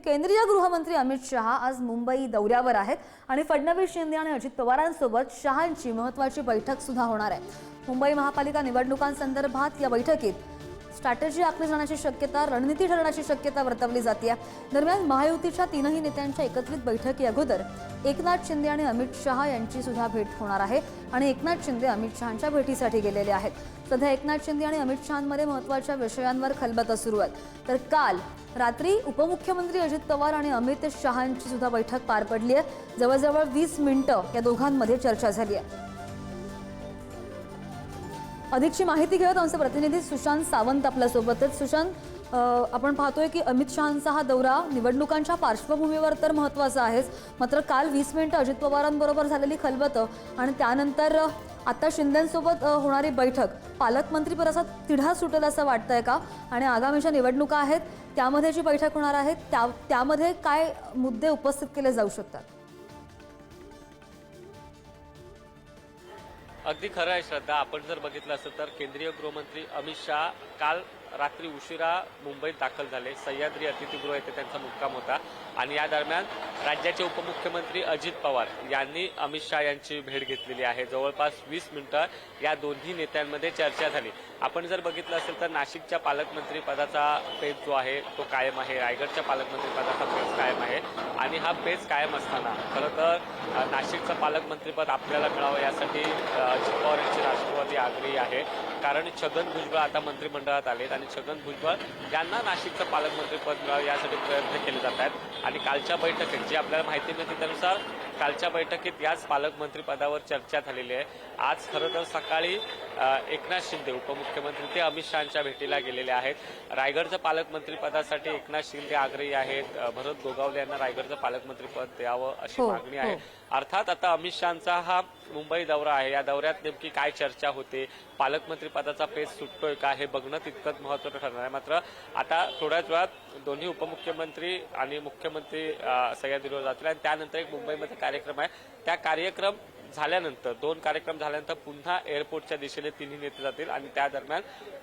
केंद्रीय गृहमंत्री अमित शहा आज मुंबई दौऱ्यावर आहेत आणि फडणवीस, शिंदे आणि अजित पवारांसोबत शहांची महत्त्वाची बैठक सुद्धा होणार आहे। मुंबई महापालिका निवडणुकांसंदर्भात या बैठकीत स्ट्रॅटेजी आखली जाण्याची शक्यता, रणनीती ठरण्याची शक्यता वर्तवली जाते। दरम्यान महायुतीच्या तीनही नेत्यांच्या एकत्रित बैठकी अगोदर एकनाथ शिंदे आणि अमित शहा यांची सुद्धा भेट होणार आहे आणि एकनाथ शिंदे अमित शहांच्या भेटीसाठी गेलेले आहेत। सध्या एकनाथ शिंदे आणि अमित शहांमध्ये महत्त्वाच्या विषयांवर खलबतं सुरू आहेत। तर काल रात्री उपमुख्यमंत्री अजित पवार आणि अमित शहांची सुद्धा बैठक पार पडली आहे। जवळजवळ 20 मिनिटं या दोघांमध्ये चर्चा झाली आहे। अधिकची माहिती घेऊयात आमचे प्रतिनिधी सुशांत सावंत आपल्या सोबतच। सुशांत, आपण पाहतोय की अमित शहांचा हा दौरा निवडणुकांच्या पार्श्वभूमीवर तर महत्त्वाचा आहेच, मात्र काल 20 मिनिटं अजित पवारांबरोबर झालेली खलबतं आणि त्यानंतर आता शिंदेंसोबत होणारी बैठक पालकमंत्रीपदाचा तिढा सुटेल असं वाटतंय का? आणि आगामीच्या निवडणुका आहेत त्यामध्ये जी बैठक होणार आहे त्यामध्ये काय मुद्दे उपस्थित केले जाऊ शकतात? अगदी खरं आहे श्रद्धा। आपण जर बघितलं असतं तर केंद्रीय गृहमंत्री अमित शहा काल रात्री उशिरा मुंबईत दाखल झाले। सह्याद्री अतिथीगृह येथे त्यांचा मुक्काम होता आणि या दरम्यान राज्याचे उपमुख्यमंत्री अजित पवार यांनी अमित शहा यांची भेट घेतलेली आहे। जवळपास 20 मिनिटं या दोन्ही नेत्यांमध्ये चर्चा झाली। आपण जर बघितलं असेल तर नाशिकच्या पालकमंत्री पदाचा पेच जो आहे तो कायम आहे, रायगडच्या पालकमंत्री पदाचा पेच कायम आहे आणि हा पेच कायम असताना खरं तर नाशिकचं पालकमंत्रीपद आपल्याला मिळावं यासाठी अजित पवार यांची राष्ट्रवादी आग्रही आहे। कारण छगन भुजबळ आता मंत्रिमंडळात आलेत आणि छगन भुजबळ यांना नाशिकचं पालकमंत्रीपद मिळावं यासाठी प्रयत्न केले जात आहेत। आणि कालच्या बैठकीत जी आपल्याला माहिती मिळते त्यानुसार कालच्या बैठकीत याच पालकमंत्रीपदावर चर्चा झालेली आहे। आज खरं तर सकाळी एकनाथ शिंदे उपमुख्यमंत्री ते अमित शहांच्या भेटीला गेलेले आहेत। रायगडचं पालकमंत्रीपदासाठी एकनाथ शिंदे आग्रही आहेत। भरत गोगावले यांना रायगडचं पालकमंत्रीपद द्यावं अशी मागणी आहे। अर्थात आता अमित शहांचा हा मुंबई दौरा आहे, या दौऱ्यात नेमकी काय चर्चा होते, पालकमंत्रीपदाचा पेच सुटतोय का हे बघणं तितकंच महत्त्वाचं ठरणार आहे। मात्र आता थोड्याच वेळात दोन्ही उपमुख्यमंत्री आणि मुख्यमंत्री सह्याद्रीवर जातील आणि त्यानंतर एक मुंबईमध्ये कार्यक्रम आहे। त्या कार्यक्रम झाल्यानंतर 2 कार्यक्रम झाल्यानंतर पुन्हा एअरपोर्टच्या दिशेने तिन्ही नेते जातील आणि त्या दरम्यान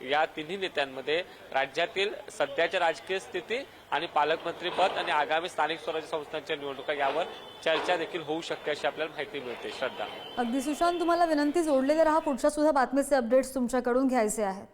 या तिन्ही नेत्यांमध्ये राज्यातील सध्याच्या राजकीय स्थिती आणि पालकमंत्रीपद आणि आगामी स्थानिक स्वराज्य संस्थांच्या निवडणुका यावर चर्चा देखील होऊ शकते अशी आपल्याला माहिती मिळते। श्रद्धा, अगदी सुशांत, तुम्हाला विनंती, जोडलेले रहा, पुढच्या सुद्धा बातमीचे अपडेट्स तुमच्याकडून घ्यायचे आहेत।